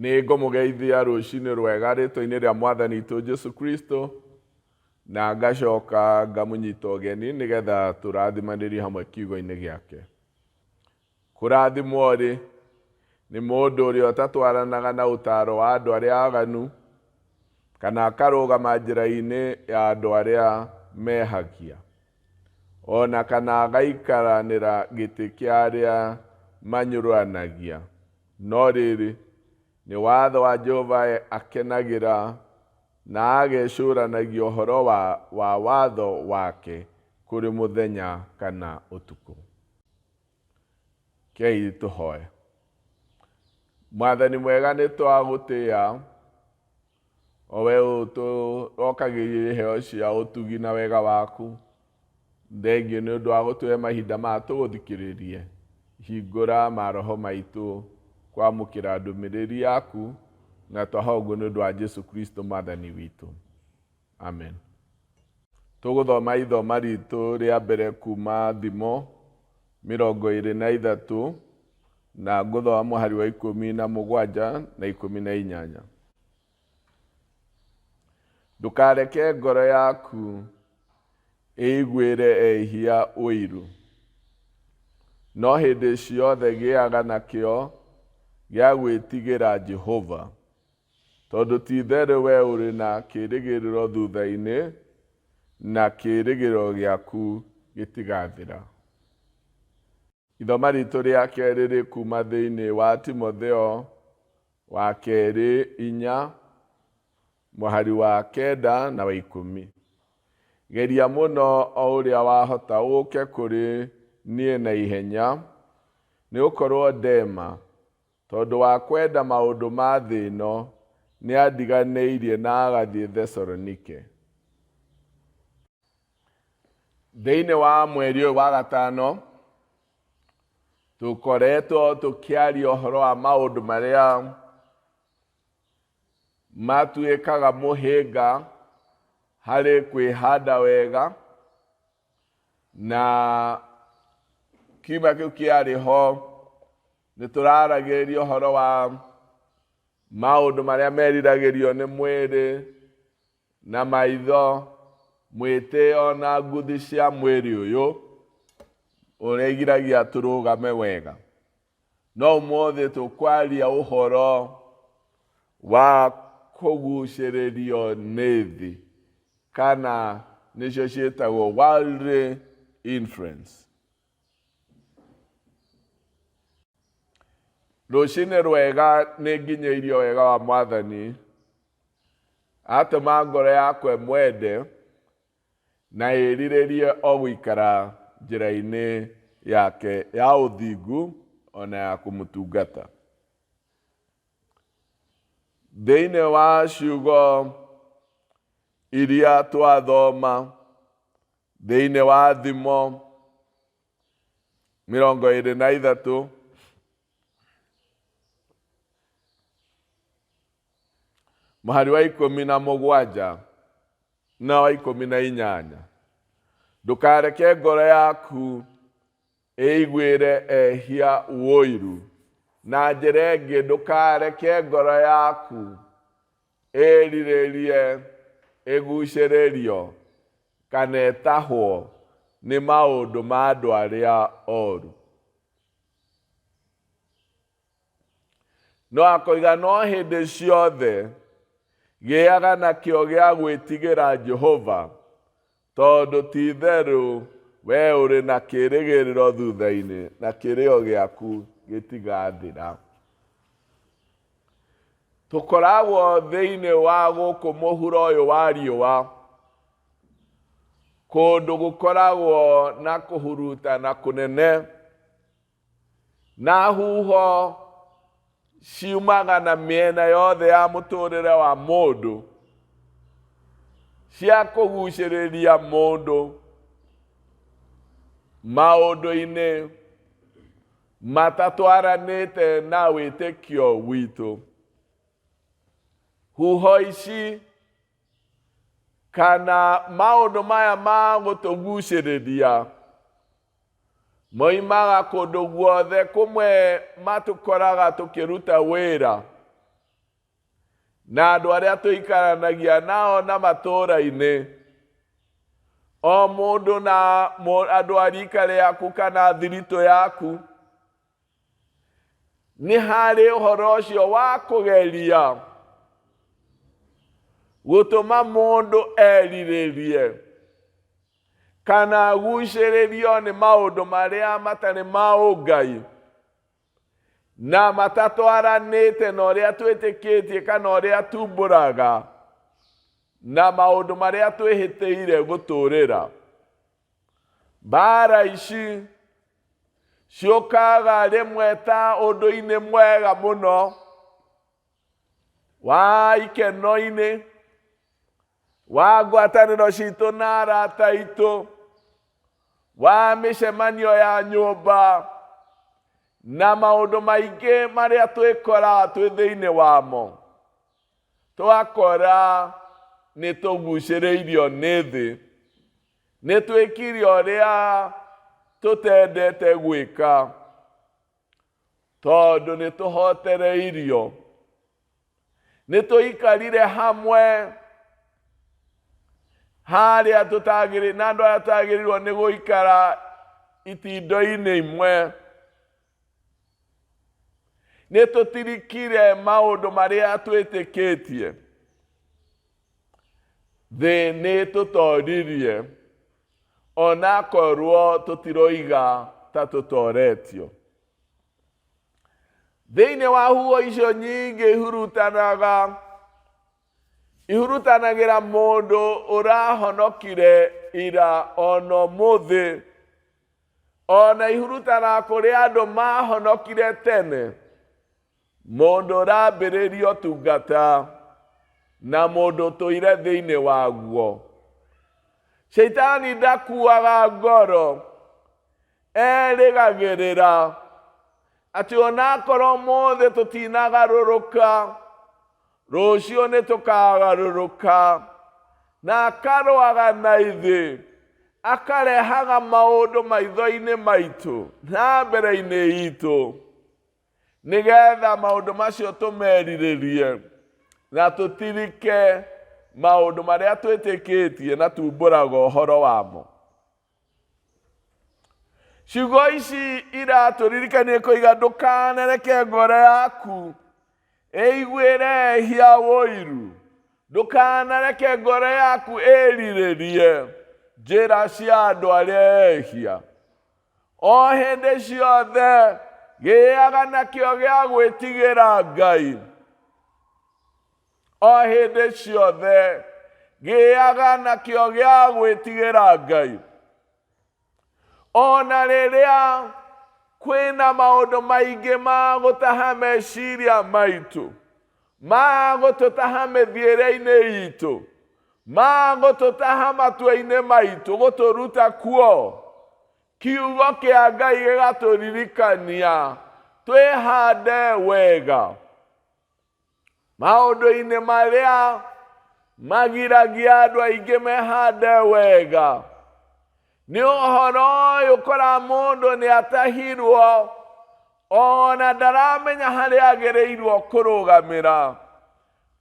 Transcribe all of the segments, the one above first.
Nĩ ngũmũgeithia rũciinĩ rwega rĩtwa-inĩ rĩa Mwathani witũ Jesu Kristo, na ngacoka ngamũnyita ũgeni nĩgetha tũrathimanĩrie hamwe kiugo-inĩ gĩake. Kũrathimwo rĩ, nĩ mũndũ ũrĩa ũtatwaranaga na ũtaaro wa andũ arĩa aganu, kana akarũgama njĩra-inĩ ya andũ arĩa mehagia, ona kana agaikaranĩra gĩtĩ kĩa arĩa manyũrũranagia. No rĩrĩ, nĩ watho wa Jehova akenagĩra na agecũranagia ũhoro wa watho wake kũrĩ mũthenya kana ũtukũ. Kei tũhoe. Mwathani mwega, nĩ twagũtĩĩa, o we ũtũrokagĩria iheo cia ũtugi na wega waku. Thengiũ nĩ ũndũ wa gũtũhe mahinda maya tũgũthikĩrĩrie. Hingũra maroho maitũ kwamũkĩra ndũmĩrĩri yaku, na twahoya ũguo nĩ ũndũ wa Jesu Kristo Mwathani witũ. Amen. Tũgũthoma ithoma ritũ rĩa mbere kuma Thimo 23 na ngũthoma mũhari wa 17 na 18. Ndũkareke ngoro yaku ĩiguĩre ehia ũiru, no hĩndĩ ciothe gĩaga na kĩo gĩa gwĩtigĩra Jehova, tondũ ti-itherũ we ũrĩ na kĩĩrĩgĩrĩro thutha-inĩ, na kĩĩrĩgĩrĩro gĩaku gĩtigathira. Ithoma ritũ rĩa kerĩ rĩ kuma thĩinĩ wa Timotheo wa kerĩ 4 mũhari wa 9 na wa 10. Geria mũno o ũrĩa wahota ũke kũrĩ niĩ na ihenya, nĩ ũkorwo Dema, tondũ wa kwenda maũndũ ma thĩ ĩno, nĩ andiganĩirie na agathiĩ Thesalonike. Thĩinĩ wa mweri ũyũ wa gatano, tũkoretwo tũkĩaria ũhoro wa maũndũ marĩa matuĩkaga mũhĩnga harĩ kwĩhanda wega, na kiumia kĩu kĩarĩ ho nĩ tũraragĩrĩria ũhoro wa maũndũ marĩa meriragĩrio nĩ mwĩrĩ na maitho, mwĩtĩo na nguthi cia mwĩrĩ ũyũ ũrĩa igiragia tũrũgame wega. No ũmũthĩ tũkwaria ũhoro wa kũgucĩrĩrio nĩ thĩ, kana nĩcio ciĩtagwo worldly influence. Rũciinĩ rwega nĩ nginyĩirio wega wa Mwathani, atũma ngoro yakwa mwende na ĩrirĩrie o gũikara njĩra-inĩ yake ya ũthingu ona ya kũmũtungata. Thĩinĩ wa ciugo iria twathoma thĩinĩ wa Thimo 23 mũhari wa 17 na wa 18, ndũkareke ngoro yaku ĩiguĩre ehia ũiru. Na njĩra ĩngĩ, ndũkareke ngoro yaku ĩrirĩrie, ĩgucĩrĩrio kana ĩtahwo nĩ maũndũ ma andũ arĩa oru. No akoiga no hĩndĩ ciothe gĩaga na kĩo gĩa gwĩtigĩra Jehova, tondũ ti-itherũ we ũrĩ na kĩĩrĩgĩrĩro thutha-inĩ, na kĩrĩo gĩaku gĩtigathira. Tũkoragwo thĩinĩ wa gũkũ mũhuro ũyũ wa riũa, kũndũ gũkoragwo na kũhurutana kũnene, na huho ciumaga na mĩena yothe ya mũtũrĩre wa mũndũ, cia kũgucĩrĩria mũndũ maũndũ-inĩ matatwaranĩte na wĩtĩkio witũ. Huho ici kana maũndũ maya ma gũtũgucĩrĩria moimaga kũndũ guothe kũmwe matũkoraga tũkĩruta wĩra na andũ arĩa tũikaranagia nao na matũũra-inĩ, o mũndũ na andũ a rika rĩaku kana thiritũ yaku, nĩ harĩ ũhoro ũcio wa kũgeria gũtũma mũndũ erirĩrie kana gucĩrĩrio nĩ maũndũ marĩa matarĩ ma ũngai na matatwaranĩte na ũrĩa twĩtĩkĩtie kana ũrĩa tumbũraga na maũndũ marĩa twĩhĩtĩire gũtũũrĩra. Mbara ici ciũkaga rĩmwe ta ũndũ-inĩ mwega mũno wa ikeno-inĩ wa ngwatanĩro citũ na arata aitũ, wa mĩcemanio ya nyũmba na maũndũ maingĩ marĩa twĩkora twĩ thĩinĩ wamo, twakora nĩ tũgucĩrĩirio nĩ thĩ, nĩ twĩkire ũrĩa tũtendete gwĩka, tondũ nĩ tũhotereirio, nĩ tũikarire hamwe harĩa tũtagĩrĩirwo na andũ arĩa tũtagĩrĩirwo nĩ gũikara itindo-inĩ imwe, nĩ tũtirikire maũndũ marĩa twĩtĩkĩtie, thĩ nĩ tũtoririe ona korwo tũtiroiga ta tũtoretio. Thĩinĩ wa huho icio nyingĩ ihurutanagĩra mũndũ ũrahonokire ira ona ũmũthĩ, ona ihurutanaga kũrĩ andũ mahonokire tene, mũndũ ũrambĩrĩria ũtungata na mũndũ tũire thĩinĩ waguo. Shaitani ndakuaga ngoro, erĩgagĩrĩra atĩ onakorwo ũmũthĩ tũtinagarũrũka, rũciũ nĩ tũkagarũrũka, na akarũaga na ithuĩ, akarehaga maũndũ maitho-inĩ maitũ na mbere-inĩ itũ, nĩgetha maũndũ macio tũmerirĩrie na tũtirike maũndũ marĩa twĩtĩkĩtie na tumbũraga ũhoro wamo. Ciugo ici iratũririkania kũiga ndũkanareke ngoro yaku ĩiguĩre ehia ũiru, ndũkanareke ngoro yaku ĩrirĩrie njĩra cia andũ arĩa ehia. O hĩndĩ ciothe gĩaga na kĩo gĩa gwĩtigĩra Ngai, o hĩndĩ ciothe gĩaga na kĩo gĩa gwĩtigĩra Ngai. Ona rĩrĩa kwĩna maũndũ maingĩ ma gũtaha meciria maitũ, ma gũtũtaha mĩthiĩre-inĩ itũ, ma gũtũtaha matua-inĩ maitũ, gũtũruta kuo, kiugo kĩa Ngai gĩgatũririkania twĩhande wega maũndũ-inĩ marĩa magiragia andũ aingĩ mehande wega. Nĩ ũhoro ũyũ ũkoraga mũndũ nĩ atahirwo, ona ndaramenya harĩa agĩrĩirwo kũrũgamĩra,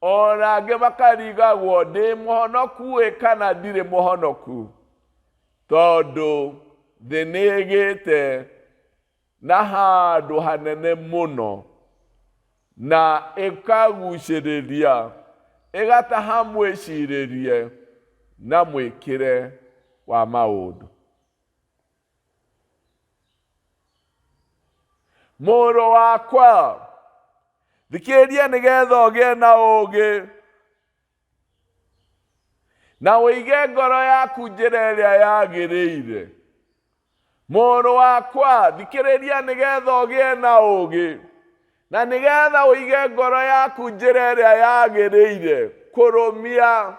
ona angĩ makarigagwo ndĩ mũhonoku kana ndirĩ mũhonoku, tondũ thĩ nĩ ĩgĩte na handũ hanene mũno na ĩkagucĩrĩria, ĩgataha mwĩcirĩrie na mwĩkĩre wa maũndũ. Mũrũ wakwa, thikĩrĩria nĩgetha ũgĩe na ũũgĩ na ũige ngoro yaku njĩra ĩrĩa yagĩrĩire. Mũrũ wakwa, thikĩrĩria nĩgetha ũgĩe na ũũgĩ na nĩgetha ũige ngoro yaku njĩra ĩrĩa yagĩrĩire, kũrũmia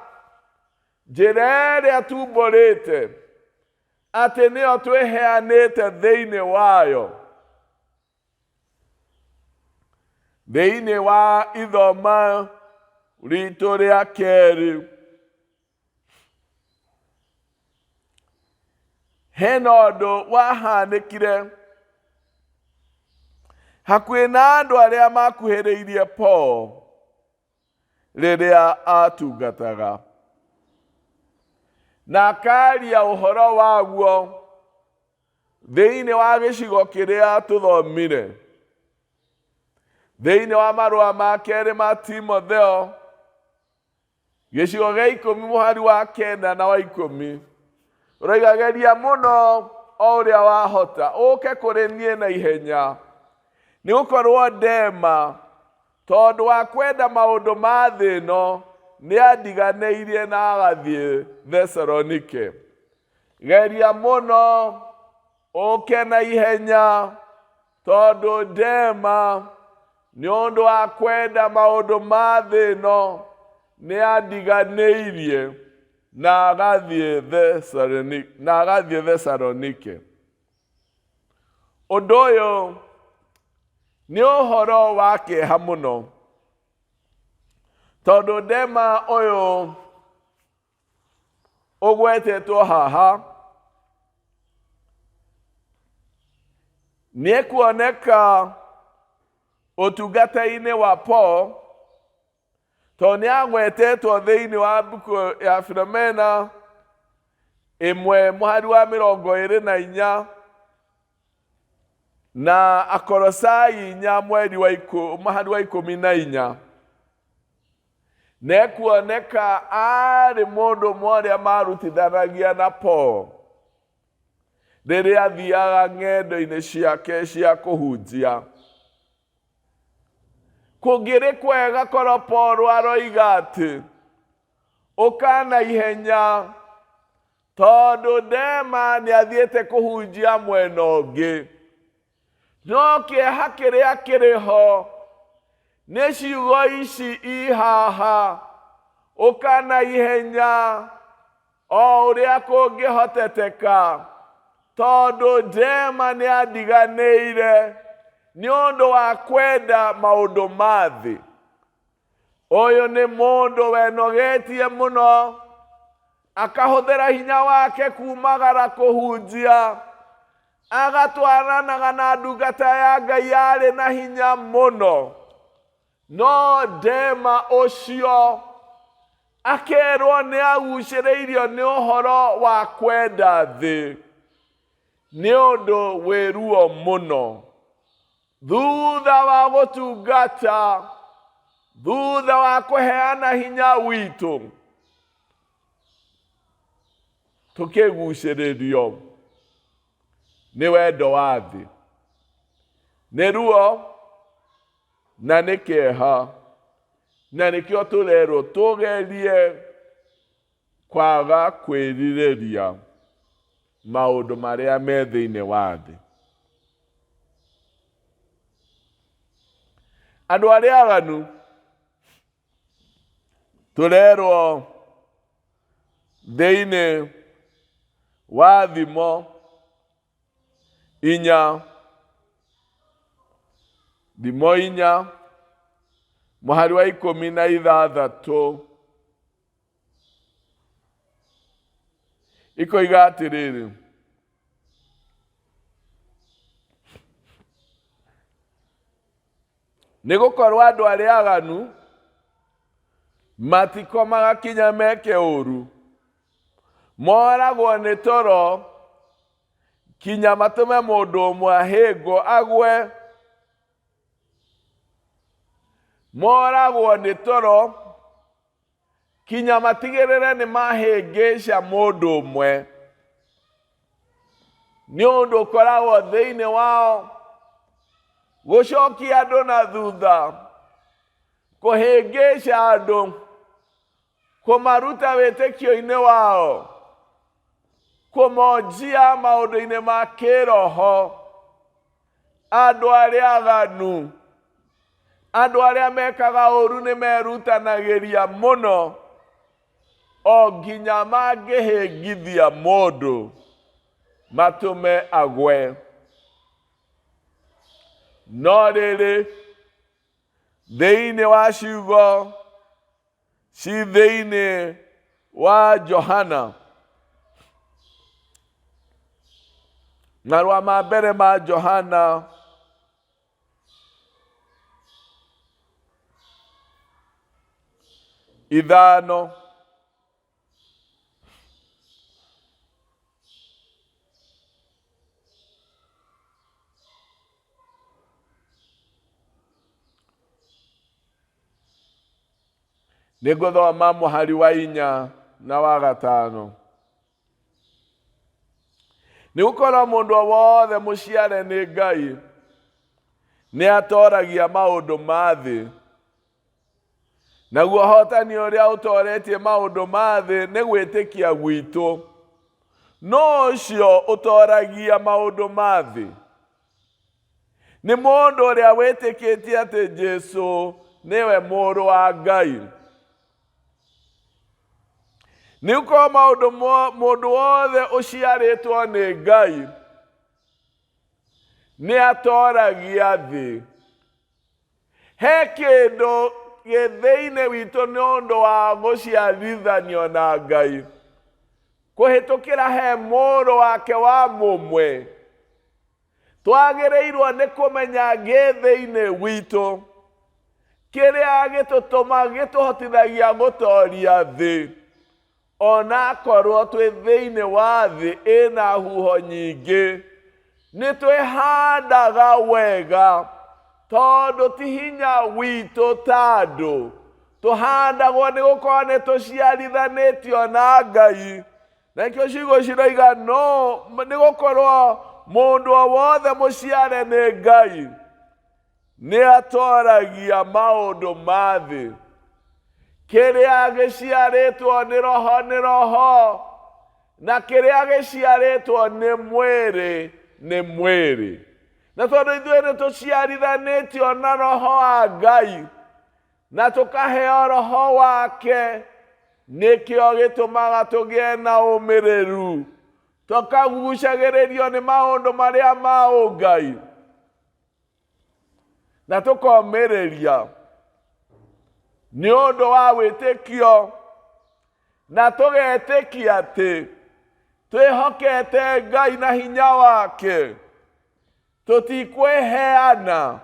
njĩra ĩrĩa tumbũrĩte atĩ nĩyo twĩheanĩte thĩinĩ wayo. Thĩinĩ wa ithoma ritũ rĩa kerĩ, hena ũndũ wahanĩkire hakuhĩ na andũ arĩa makuhĩrĩirie Paul, rĩrĩa atungataga. Na akaria ũhoro waguo thĩinĩ wa gĩcigo kĩrĩa tũthomire thĩinĩ wa marũa ma kerĩ ma Timotheo gĩcigo gĩa 10 mũhari wa 9 na wa 10. Ũroigageria mũno o ũrĩa wahota ũke kũrĩ niĩ na ihenya, nĩ gũkorwo Dema tondũ wa kwenda maũndũ ma thĩ ĩno nĩ andiganĩirie na agathiĩ Thesalonike. Geria mũno ũke na ihenya tondũ Dema nĩ ũndũ wa kwenda maũndũ ma thĩ ĩno nĩ andiganĩirie na agathiĩ Thesalonike. Ũndũ ũyũ nĩ ũhoro wa kĩeha mũno tondũ Dema ũyũ ũgwetetwo haha nĩ kuoneka ũtungata-inĩ wa Paul, tondũ nĩ agwetetwo thĩinĩ wa mbuku ya Philomena 1 mũhari wa 24 na Akolosai 4 mũhari wa 14. Nĩ kuoneka arĩ mũndũ ũrĩa marutithanagia na Paul rĩrĩa athiaga ng'endo-inĩ ciake cia kũhunjia. Kũngĩrĩ kwega korwo Paul aroiga atĩ ũka na ihenya tondũ Dema nĩ athiĩte kũhunjia mwena ũngĩ. No kĩeha kĩrĩa kĩrĩ ho nĩ ciugo ici i haha, ũka na ihenya o ũrĩa kũngĩhoteteka tondũ Dema nĩ andiganĩire nĩ ũndũ wa kwenda maũndũ ma thĩ. Ũyũ nĩ mũndũ wenogetie mũno, akahũthĩra hinya wake kumagara kũhunjia, agatwaranaga na ndungata ya Ngai yarĩ na hinya mũno. No Dema ũcio akerwo nĩ agucĩrĩirio nĩ ũhoro wa kwenda thĩ, nĩ ũndũ wĩ ruo mũno. Thutha wa gũtungata, thutha wa kũheana hinya witũ, tũkĩgucĩrĩrio nĩ wendo wa thĩ. Nĩ ruo na nĩ kĩeha, na nĩkĩo tũrerwo tũgerie kwaga kwĩrirĩria maũndũ marĩa me thĩinĩ wa thĩ. Andũ arĩa aganu tũrerwo thĩinĩ wa Thimo 4 mũhari wa 16 ikoiga atĩrĩrĩ: nĩ gũkorwo andũ arĩa aganu matikomaga kinya meke ũru, moragwo nĩ toro kinya matũme mũndũ ũmwe ahĩngwo agwe, moragwo nĩ toro kinya matigĩrĩre nĩ mahĩngĩca mũndũ ũmwe. Nĩ ũndũ ũkoragwo thĩinĩ wao gũcokia andũ na thutha, kũhĩngĩca andũ, kũmaruta wĩtĩkio-inĩ wao, kũmonjia maũndũ-inĩ ma kĩroho. Andũ arĩa aganu, andũ arĩa mekaga ũru nĩ merutanagĩria mũno o nginya mangĩhĩngithia mũndũ matũme agwe. No rĩrĩ, thĩinĩ wa ciugo ci thĩinĩ wa Johana, marũa ma mbere ma Johana ithano, nĩngũthoma mũhari wa 4 na wa 5. Nĩgũkorwo mũndũ o wothe mũciare nĩ Ngai nĩ atoragia maũndũ ma thĩ, naguo hotani ũrĩa ũtoretie maũndũ ma thĩ nĩ gwĩtĩkia gwitũ. No ũcio ũtoragia maũndũ ma thĩ nĩ mũndũ ũrĩa wĩtĩkĩtie atĩ Jesũ nĩwe mũrũ wa Ngai. Nĩgũkorwo mũndũ wothe ũciarĩtwo nĩ Ngai nĩ atoragia thĩ. He kĩndũ gĩthĩinĩ witũ nĩ ũndũ wa gũciarithanio na Ngai kũhĩtũkĩra he mũrũ wake wa mũmwe. Twagĩrĩirwo nĩ kũmenya gĩthĩinĩ witũ kĩrĩa gĩtũtũma gĩtũhotithagia gũtoria thĩ, ona akorwo twĩ thĩinĩ wa thĩ ĩna huho nyingĩ. Nĩ twĩhandaga wega tondũ ti hinya witũ ta andũ. Tũhandagwo nĩ gũkorwo nĩ tũciarithanĩtio na Ngai. Na ikĩo ciugo ciroiga no, nĩ gũkorwo mũndũ o wothe mũciare nĩ Ngai nĩ atoragia maũndũ ma thĩ. Kĩrĩa gĩciarĩtwo nĩ roho nĩ roho, na kĩrĩa gĩciarĩtwo nĩ mwĩrĩ nĩ mwĩrĩ. Na tondũ ithuĩ nĩ tũciarithanĩtio na roho wa Ngai na tũkaheo roho wake, nĩkĩo gĩtũmaga tũgĩe na ũmĩrĩru, tũkagucagĩrĩrio nĩ maũndũ marĩa ma ũngai na tũkomĩrĩria nĩ ũndũ wa wĩtĩkio, na tũgetĩkia atĩ twĩhokete Ngai na hinya wake, tũtikwĩheana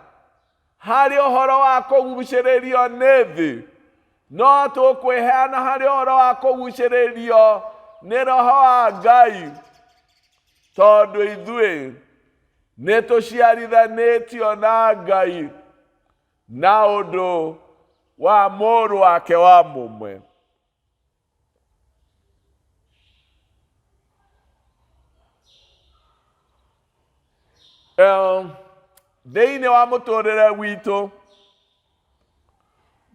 harĩ ũhoro wa kũgucĩrĩrio nĩ thĩ, no tũkwĩheana harĩ ũhoro wa kũgucĩrĩrio nĩ roho wa Ngai, tondũ ithuĩ nĩ tũciarithanĩtio na Ngai na ũndũ wa mũrũ wake wa mũmwe. Thĩinĩ wa mũtũrĩre witũ,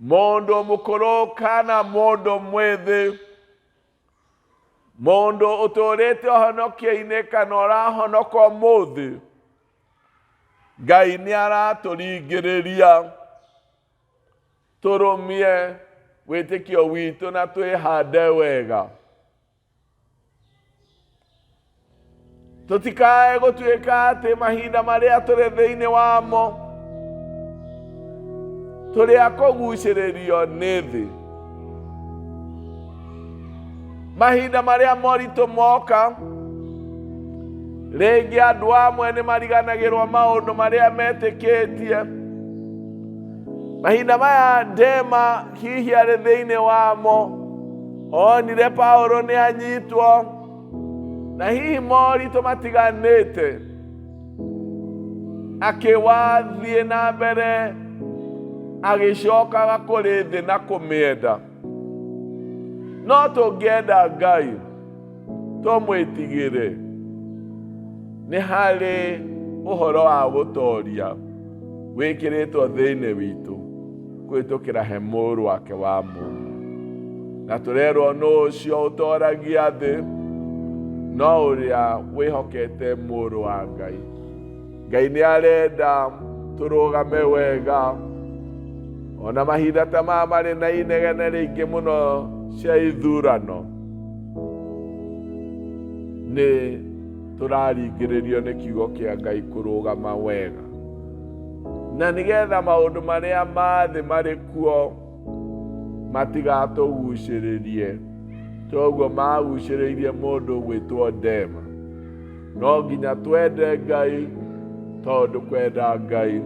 mũndũ mũkũrũ kana mũndũ mwĩthĩ, mũndũ ũtũrĩte ũhonokia-inĩ kana ũrahonoka ũmũthĩ, Ngai nĩ aratũringĩrĩria tũrũmie wĩtĩkio witũ na twĩhande wega. Tũtikae gũtuĩka atĩ mahinda marĩa tũrĩ thĩinĩ wamo tũrĩ a kũgucĩrĩrio nĩ thĩ. Mahinda marĩa moritũ moka, rĩngĩ andũ amwe nĩ mariganagĩrwo maũndũ marĩa metĩkĩtie. Mahinda maya Dema hihi arĩ thĩinĩ wamo, onire Paulo nĩ anyitwo, na hihi moritũ matiganĩte, akĩwathiĩ na mbere agĩcokaga kũrĩ thĩ na kũmĩenda. No tũngĩenda Ngai tũmwĩtigĩre, nĩ harĩ ũhoro wa gũtoria wĩkĩrĩtwo thĩinĩ witũ kũhĩtũkĩra he mũrũ wake wa mũmwe. Na tũrerwo nũ ũcio ũtoragia thĩ, no ũrĩa wĩhokete mũrũ wa Ngai. Ngai nĩ arenda tũrũgame wega, ona mahinda ta maya marĩ na inegene rĩingĩ mũno cia ithurano, nĩ tũraringĩrĩrio nĩ kiugo kĩa Ngai kũrũgama wega, na nĩgetha maũndũ marĩa ma thĩ marĩ kuo matigatũgucĩrĩrie. Toguo magucĩrĩirie mũndũ gwĩtwo Dema. No nginya twende Ngai, tondũ kwenda Ngai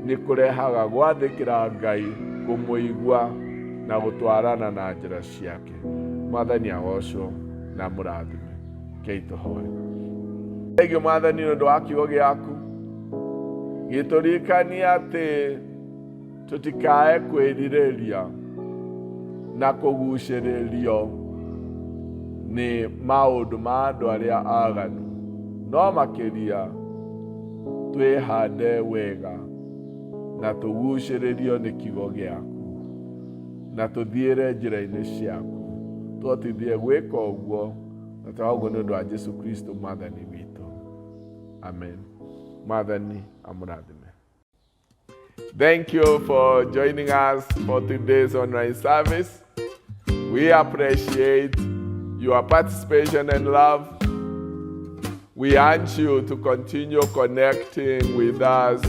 nĩ kũrehaga gwathĩkĩra Ngai, kũmũigua na gũtwarana na njĩra ciake. Mwathani agocwo na mũrathime. Kei tũhoe. Thengio Mwathani nĩ ũndũ wa kiugo gĩaku gĩtũririkania atĩ tũtikae kwĩrirĩria na kũgucĩrĩrio nĩ maũndũ ma andũ arĩa aganu, no makĩria twĩhande wega na tũgucĩrĩrio nĩ kiugo gĩaku na tũthiĩre njĩra-inĩ ciaku. Tũhotithie gwĩka ũguo na twaũguo nĩ ũndũ wa Jesu Kristo Mwathani witũ. Amen. Mwathani amũrathime. Thank you for joining us for today's online service. We appreciate your participation and love. We urge you to continue connecting with us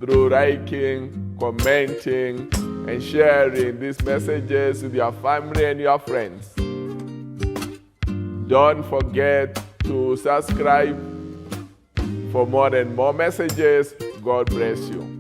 through liking, commenting, and sharing these messages with your family and your friends. Don't forget to subscribe for more and more messages. God bless you.